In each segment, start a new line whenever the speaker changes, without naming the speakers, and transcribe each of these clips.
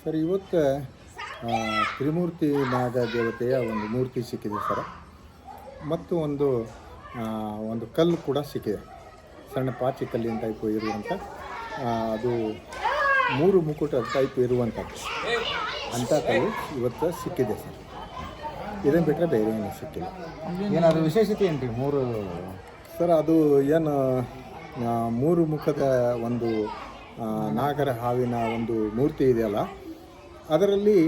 Sir ಇವತ್ತು ತ್ರಿಮೂರ್ತಿ ನಾಗ ದೇವತೆಯ ಒಂದು ಮೂರ್ತಿ ಸಿಕ್ಕಿದೆ ಸರ್. ಮತ್ತು ಒಂದು ಕಲ್ಲು ಕೂಡ ಸಿಕ್ಕಿದೆ, ಸಣ್ಣ ಪಾಚಿ ಕಲ್ಲಿನ ಟೈಪು ಇರುವಂಥ, ಅದು 3 ಮುಕುಟ ಟೈಪ್ ಇರುವಂಥದ್ದು ಅಂಥ ಕಲ್ಲು ಇವತ್ತು ಸಿಕ್ಕಿದೆ ಸರ್. ಇದನ್ನು ಬಿಟ್ಟರೆ ಬೇರೆ ಏನು ಸಿಕ್ಕಿಲ್ಲ.
ಏನಾದರೂ ವಿಶೇಷತೆ ಏನು ರೀ 3
ಸರ್? ಅದು ಏನು 3 ಮುಖದ ಒಂದು ನಾಗರ ಹಾವಿನ ಒಂದು ಮೂರ್ತಿ ಇದೆಯಲ್ಲ, ಅದರಲ್ಲಿ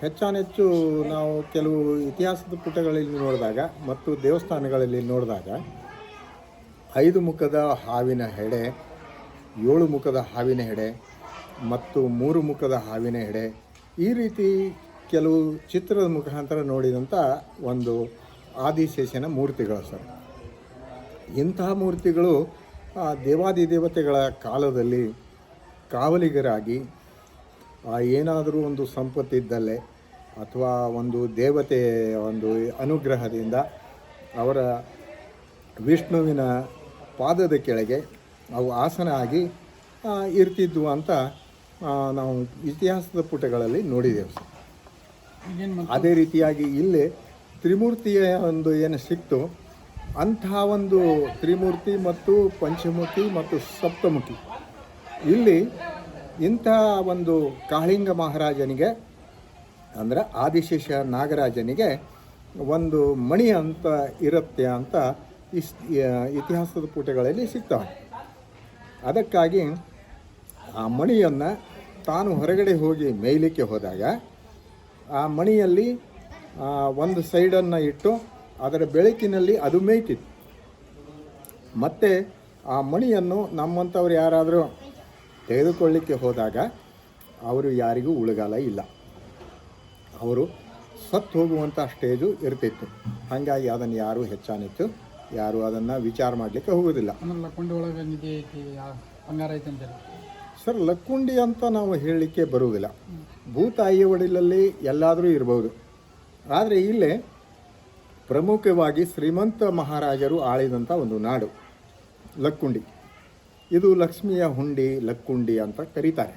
ಹೆಚ್ಚಾನೆಚ್ಚು ನಾವು ಕೆಲವು ಇತಿಹಾಸದ ಪುಟಗಳಲ್ಲಿ ನೋಡಿದಾಗ ಮತ್ತು ದೇವಸ್ಥಾನಗಳಲ್ಲಿ ನೋಡಿದಾಗ 5 ಮುಖದ ಹಾವಿನ ಹೆಡೆ, 7 ಮುಖದ ಹಾವಿನ ಹೆಡೆ ಮತ್ತು 3 ಮುಖದ ಹಾವಿನ ಹೆಡೆ, ಈ ರೀತಿ ಕೆಲವು ಚಿತ್ರದ ಮುಖಾಂತರ ನೋಡಿದಂಥ ಒಂದು ಆದಿಶೇಷನ ಮೂರ್ತಿಗಳು ಸರ್. ಇಂತಹ ಮೂರ್ತಿಗಳು ದೇವಾದಿದೇವತೆಗಳ ಕಾಲದಲ್ಲಿ ಕಾವಲಿಗರಾಗಿ ಏನಾದರೂ ಒಂದು ಸಂಪತ್ತಿದ್ದಲ್ಲೇ ಅಥವಾ ಒಂದು ದೇವತೆಯ ಒಂದು ಅನುಗ್ರಹದಿಂದ ಅವರ ವಿಷ್ಣುವಿನ ಪಾದದ ಕೆಳಗೆ ಅವು ಆಸನ ಆಗಿ ಇರ್ತಿದ್ವು ಅಂತ ನಾವು ಇತಿಹಾಸದ ಪುಟಗಳಲ್ಲಿ ನೋಡಿದೆವು ಸರ್. ಅದೇ ರೀತಿಯಾಗಿ ಇಲ್ಲಿ ತ್ರಿಮೂರ್ತಿಯ ಒಂದು ಏನು ಸಿಕ್ತು, ಅಂತಹ ಒಂದು ತ್ರಿಮೂರ್ತಿ ಮತ್ತು ಪಂಚಮುಖಿ ಮತ್ತು ಸಪ್ತಮುಖಿ ಇಲ್ಲಿ ಇಂಥ ಒಂದು ಕಾಳಿಂಗ ಮಹಾರಾಜನಿಗೆ ಅಂದರೆ ಆದಿಶೇಷ ನಾಗರಾಜನಿಗೆ ಒಂದು ಮಣಿ ಅಂತ ಇರುತ್ತೆ ಅಂತ ಇತಿಹಾಸದ ಪುಟಗಳಲ್ಲಿ ಸಿಗ್ತವೆ. ಅದಕ್ಕಾಗಿ ಆ ಮಣಿಯನ್ನು ತಾನು ಹೊರಗಡೆ ಹೋಗಿ ಮೇಯ್ಲಿಕ್ಕೆ ಹೋದಾಗ ಆ ಮಣಿಯಲ್ಲಿ ಒಂದು ಸೈಡನ್ನು ಇಟ್ಟು ಅದರ ಬೆಳಕಿನಲ್ಲಿ ಅದು ಮೇಯ್ತಿತ್ತು. ಮತ್ತು ಆ ಮಣಿಯನ್ನು ನಮ್ಮಂಥವ್ರು ಯಾರಾದರೂ ತೆಗೆದುಕೊಳ್ಳಿಕ್ಕೆ ಹೋದಾಗ ಅವರು ಯಾರಿಗೂ ಉಳುಗಾಲ ಇಲ್ಲ, ಅವರು ಸತ್ತು ಹೋಗುವಂಥ ಸ್ಟೇಜು ಇರ್ತಿತ್ತು. ಹಾಗಾಗಿ ಅದನ್ನು ಯಾರೂ ಹೆಚ್ಚಾನಿತ್ತು ಯಾರು ಅದನ್ನು ವಿಚಾರ ಮಾಡಲಿಕ್ಕೆ ಹೋಗೋದಿಲ್ಲ.
ಲಕ್ಕುಂಡಿ ಒಳಗೆ ನಿಧಿ ಐತಿ, ಬಂಗಾರ ಐತಿ ಅಂತಾರೆ
ಸರ್. ಲಕ್ಕುಂಡಿ ಅಂತ ನಾವು ಹೇಳಲಿಕ್ಕೆ ಬರುವುದಿಲ್ಲ. ಭೂತಾಯಿಯ ಒಡಿಲಲ್ಲಿ ಎಲ್ಲಾದರೂ ಇರ್ಬೋದು. ಆದರೆ ಇಲ್ಲೇ ಪ್ರಮುಖವಾಗಿ ಶ್ರೀಮಂತ ಮಹಾರಾಜರು ಆಳಿದಂಥ ಒಂದು ನಾಡು ಲಕ್ಕುಂಡಿ. ಇದು ಲಕ್ಷ್ಮಿಯ ಹುಂಡಿ, ಲಕ್ಕುಂಡಿ ಅಂತ ಕರೀತಾರೆ.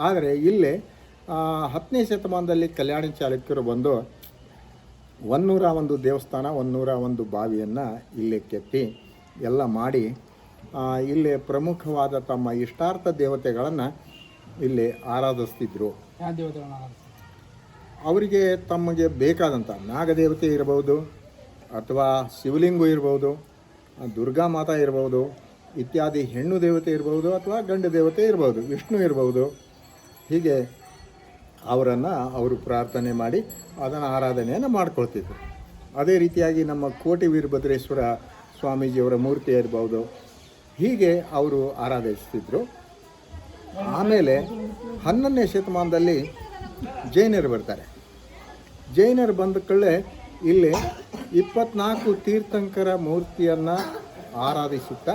ಆದರೆ ಇಲ್ಲೇ 10ನೇ ಶತಮಾನದಲ್ಲಿ ಕಲ್ಯಾಣ ಚಾಲುಕ್ಯರು ಬಂದು 101 ದೇವಸ್ಥಾನ, 101 ಬಾವಿಯನ್ನು ಇಲ್ಲೇ ಕೆತ್ತಿ ಎಲ್ಲ ಮಾಡಿ ಇಲ್ಲೇ ಪ್ರಮುಖವಾದ ತಮ್ಮ ಇಷ್ಟಾರ್ಥ ದೇವತೆಗಳನ್ನು ಇಲ್ಲಿ ಆರಾಧಿಸ್ತಿದ್ರು. ಅವರಿಗೆ ತಮಗೆ ಬೇಕಾದಂಥ ನಾಗದೇವತೆ ಇರ್ಬೋದು, ಅಥವಾ ಶಿವಲಿಂಗ ಇರ್ಬೋದು, ದುರ್ಗಾ ಮಾತಾ ಇರ್ಬೋದು, ಇತ್ಯಾದಿ ಹೆಣ್ಣು ದೇವತೆ ಇರ್ಬೋದು, ಅಥವಾ ಗಂಡು ದೇವತೆ ಇರ್ಬೋದು, ವಿಷ್ಣು ಇರ್ಬೋದು. ಹೀಗೆ ಅವರನ್ನು ಅವರು ಪ್ರಾರ್ಥನೆ ಮಾಡಿ ಅದನ್ನು ಆರಾಧನೆಯನ್ನು ಮಾಡ್ಕೊಳ್ತಿದ್ರು. ಅದೇ ರೀತಿಯಾಗಿ ನಮ್ಮ ಕೋಟಿ ವೀರಭದ್ರೇಶ್ವರ ಸ್ವಾಮೀಜಿಯವರ ಮೂರ್ತಿ ಇರ್ಬೋದು, ಹೀಗೆ ಅವರು ಆರಾಧಿಸ್ತಿದ್ರು. ಆಮೇಲೆ 11ನೇ ಶತಮಾನದಲ್ಲಿ ಜೈನರು ಬರ್ತಾರೆ. ಜೈನರು ಬಂದ ಕಳ್ಳೆ ಇಲ್ಲಿ 24 ತೀರ್ಥಂಕರ ಮೂರ್ತಿಯನ್ನು ಆರಾಧಿಸುತ್ತಾ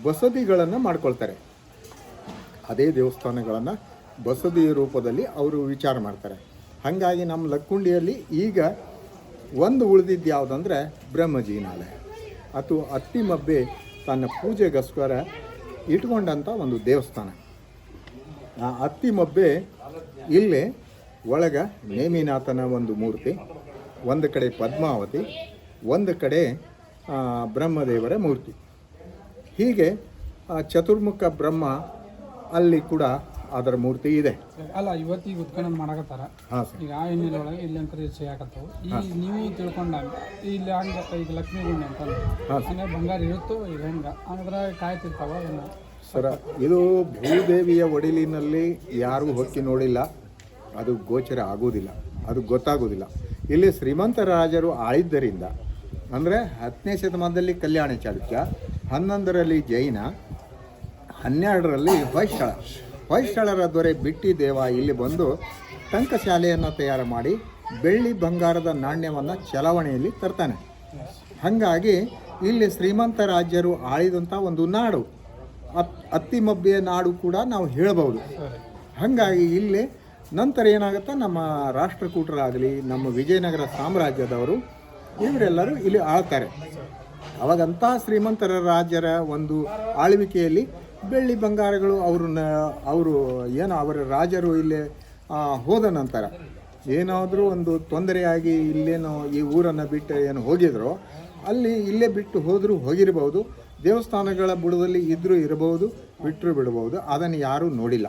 ಬಸದಿಗಳನ್ನು ಮಾಡ್ಕೊಳ್ತಾರೆ. ಅದೇ ದೇವಸ್ಥಾನಗಳನ್ನು ಬಸದಿ ರೂಪದಲ್ಲಿ ಅವರು ವಿಚಾರ ಮಾಡ್ತಾರೆ. ಹಾಗಾಗಿ ನಮ್ಮ ಲಕ್ಕುಂಡಿಯಲ್ಲಿ ಈಗ ಒಂದು ಉಳಿದಿದ್ದು ಯಾವುದಂದರೆ ಬ್ರಹ್ಮಜೀನಾಲಯ, ಅಥವಾ ಅತ್ತಿಮಬ್ಬೆ ತನ್ನ ಪೂಜೆಗೋಸ್ಕರ ಇಟ್ಕೊಂಡಂಥ ಒಂದು ದೇವಸ್ಥಾನ. ಆ ಅತ್ತಿಮಬ್ಬೆ ಇಲ್ಲೇ ಒಳಗೆ ನೇಮಿನಾಥನ ಒಂದು ಮೂರ್ತಿ, ಒಂದು ಕಡೆ ಪದ್ಮಾವತಿ, ಒಂದು ಕಡೆ ಬ್ರಹ್ಮದೇವರ ಮೂರ್ತಿ. ಹೀಗೆ ಚತುರ್ಮುಖ ಬ್ರಹ್ಮ ಅಲ್ಲಿ ಕೂಡ ಅದರ ಮೂರ್ತಿ ಇದೆ.
ಅಲ್ಲ, ಇವತ್ತಿಗೆ ಉತ್ಖನನ ಮಾಡಕತ್ತಾರ.
ಹಾಂ ಸರ್.
ಈಗ ಆ ಎಣ್ಣೆಲೊಳಗೆ ಇಲ್ಲಿ ಅಂತ ಸಿಗಾಕತ್ತವು. ಈಗ ನೀವು ತಿಳ್ಕೊಂಡಾಗ ಇಲ್ಲಿ ಹಂಗೆ ಈಗ ಲಕ್ಷ್ಮೀ ಗುಂಡಿ ಅಂತ ಹಂಗೆ ಬಂಗಾರ ಇರುತ್ತೋ ಈಗ ಹೆಂಗೆ ಅಂದ್ರೆ ಕಾಯ್ತಿರ್ತಾವ ಏನು
ಸರ? ಇದು ಭೂದೇವಿಯ ಒಡಿಲಿನಲ್ಲಿ ಯಾರೂ ಹೊಕ್ಕಿ ನೋಡಿಲ್ಲ, ಅದು ಗೋಚರ ಆಗುವುದಿಲ್ಲ, ಅದು ಗೊತ್ತಾಗೋದಿಲ್ಲ. ಇಲ್ಲಿ ಶ್ರೀಮಂತ ರಾಜರು ಆಳಿದ್ದರಿಂದ, ಅಂದರೆ 10ನೇ ಶತಮಾನದಲ್ಲಿ ಕಲ್ಯಾಣ ಚಾಲುಕ್ಯ, 11ರಲ್ಲಿ ಜೈನ, 12ರಲ್ಲಿ ಹೊಯ್ಸಳರ ದೊರೆ ಬಿಟ್ಟಿ ದೇವ ಇಲ್ಲಿ ಬಂದು ಟಂಕಶಾಲೆಯನ್ನು ತಯಾರು ಮಾಡಿ ಬೆಳ್ಳಿ ಬಂಗಾರದ ನಾಣ್ಯವನ್ನು ಚಲಾವಣೆಯಲ್ಲಿ ತರ್ತಾನೆ. ಹಾಗಾಗಿ ಇಲ್ಲಿ ಶ್ರೀಮಂತ ರಾಜ್ಯರು ಆಳಿದಂಥ ಒಂದು ನಾಡು, ಅತ್ತಿಮಬ್ಬೆಯ ನಾಡು ಕೂಡ ನಾವು ಹೇಳಬಹುದು. ಹಾಗಾಗಿ ಇಲ್ಲಿ ನಂತರ ಏನಾಗುತ್ತೆ, ನಮ್ಮ ರಾಷ್ಟ್ರಕೂಟರಾಗಲಿ, ನಮ್ಮ ವಿಜಯನಗರ ಸಾಮ್ರಾಜ್ಯದವರು ಇವರೆಲ್ಲರೂ ಇಲ್ಲಿ ಆಳ್ತಾರೆ. ಅವಾಗಂಥ ಶ್ರೀಮಂತರ ರಾಜ್ಯರ ಒಂದು ಆಳ್ವಿಕೆಯಲ್ಲಿ ಬೆಳ್ಳಿ ಬಂಗಾರಗಳು ಅವರು ಏನು ಅವರ ರಾಜರು ಇಲ್ಲೇ ಹೋದ ನಂತರ ಏನಾದರೂ ಒಂದು ತೊಂದರೆಯಾಗಿ ಇಲ್ಲೇನೋ ಈ ಊರನ್ನು ಬಿಟ್ಟು ಏನು ಹೋಗಿದ್ರೋ ಇಲ್ಲೇ ಬಿಟ್ಟು ಹೋಗಿರಬಹುದು. ದೇವಸ್ಥಾನಗಳ ಬುಡದಲ್ಲಿ ಇದ್ದರೂ ಇರಬಹುದು, ಬಿಟ್ಟರು ಬಿಡಬಹುದು. ಅದನ್ನು ಯಾರೂ ನೋಡಿಲ್ಲ.